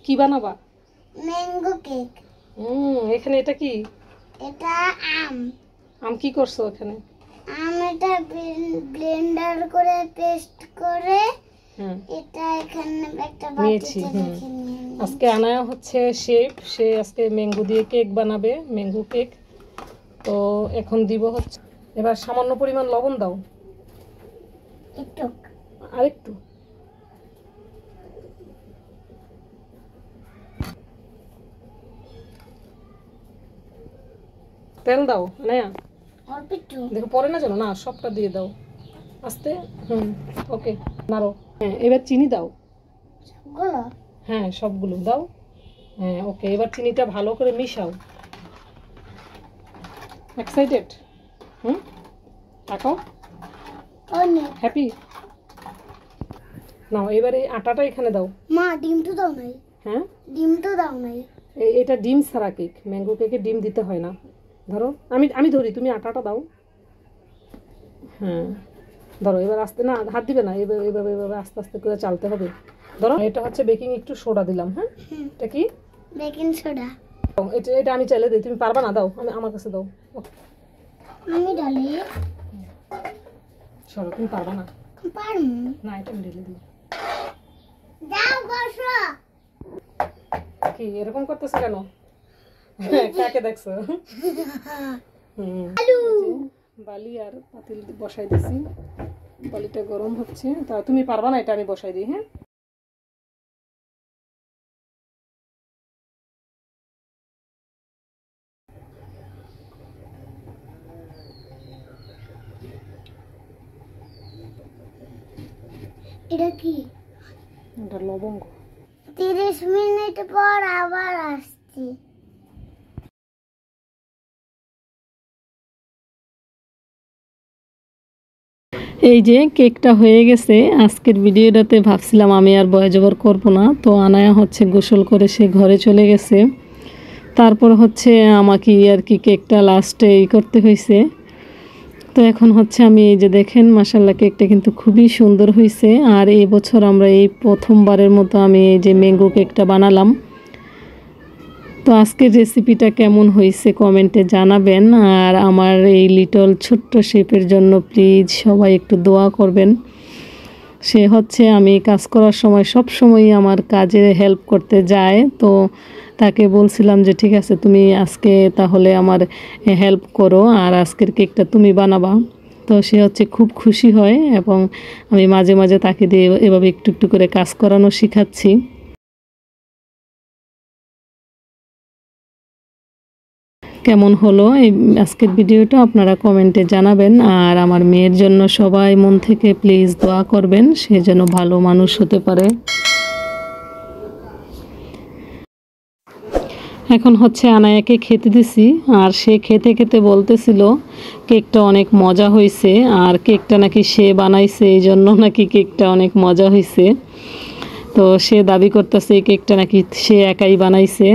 কি বানাবা? Mango cake. এখানে এটা কি? এটা আম। আম কি করছো এখানে? আম এটা ব্লেন্ডার করে পেস্ট করে এটা এখানে একটা বাটিতে রেখে নিয়ে। আজকে আনায়া হচ্ছে শেফ, সে আজকে ম্যাঙ্গো দিয়ে কেক বানাবে, ম্যাঙ্গো কেক। তো এখন দিব হচ্ছে, এবার সামান্য পরিমাণ লবণ দাও, একটু আরেকটু। তেল দাও আনায়া, অল্প একটু। দেখো পরে না যেন, না সবটা দিয়ে দাও আস্তে। ওকে, নাড়ো। হ্যাঁ, এবার চিনি দাও। সবগুলো? হ্যাঁ, সবগুলো দাও। হ্যাঁ, ওকে, এবার চিনিটা ভালো করে মিশাও। এক্সাইটেড? তাকাও, অনেক হ্যাপি। নাও এবার এই আটাটা এখানে দাও। মা ডিম তো দাও নাই। হ্যাঁ, ডিম তো দাও নাই। এটা ডিম ছাড়া কেক, ম্যাঙ্গো কেকে ডিম দিতে হয় না। ধরো, আমি ধরি, তুমি আটাটা দাও। হ্যাঁ, ধরো এবার আস্তে, না হাত দিবে না, এবার এভাবে এভাবে আস্তে আস্তে করে চালতে হবে। ধরো, এটা হচ্ছে বেকিং একটু সোডা দিলাম। হ্যাঁ, এটা কি? Baking soda. এটা এটা আমি চাইলে দিই, তুমি পারবা না, দাও, আমার কাছে দাও। আমি ঢালি। চলো, তুমি পারবা না। পারমু না, এটা আমি ঢেলে দিই। যাও বসো। কি এরকম করতেছো কেন? কাকে দেখছো? বালি আর পাতিল বসাই দিছি, বালিটা গরম হচ্ছে। তা তুমি পারবা না, এটা আমি বসাই দিই। হ্যাঁ, এটা কি? এটা লবঙ্গ। 30 মিনিট পর আবার আসছি। এই যে কেকটা হয়ে গেছে। আজকের ভিডিওটাতে ভাবছিলাম আমি আর ভয়েস ওভার করবো না, তো আনায়া হচ্ছে গোসল করে সে ঘরে চলে গেছে। তারপর হচ্ছে আমাকে আর কি কেকটা লাস্টে করতে হয়েছে। তো এখন হচ্ছে আমি এই যে দেখেন, মাশাআল্লাহ কেকটা কিন্তু খুবই সুন্দর হয়েছে। আর এই বছর আমরা এই প্রথমবারের মতো আমি এই যে ম্যাঙ্গো কেকটা বানালাম। তো আজকের রেসিপিটা কেমন হয়েছে কমেন্টে জানাবেন। আর আমার এই লিটল ছোট্ট শেফের জন্য প্লিজ সবাই একটু দোয়া করবেন। সে হচ্ছে আমি কাজ করার সময় সব সময়ই আমার কাজে হেল্প করতে যায়। তো তাকে বলছিলাম যে ঠিক আছে, তুমি আজকে তাহলে আমার হেল্প করো আর আজকের কেকটা তুমি বানাবা। তো সে হচ্ছে খুব খুশি হয় এবং আমি মাঝে মাঝে তাকে দিয়ে এভাবে একটু একটু করে কাজ করানো শেখাচ্ছি। কেমন হলো এই আজকের ভিডিওটা আপনারা কমেন্টে জানাবেন। আর আমার মেয়ের জন্য সবাই মন থেকে প্লিজ দোয়া করবেন, সে যেন ভালো মানুষ হতে পারে। এখন হচ্ছে আনায়াকে খেতে দিছি, আর সে খেতে খেতে বলতেছিল কেকটা অনেক মজা হয়েছে, আর কেকটা নাকি সে বানাইছে, এই জন্য নাকি কেকটা অনেক মজা হয়েছে। তো সে দাবি করতেছে এই কেকটা নাকি সে একাই বানাইছে।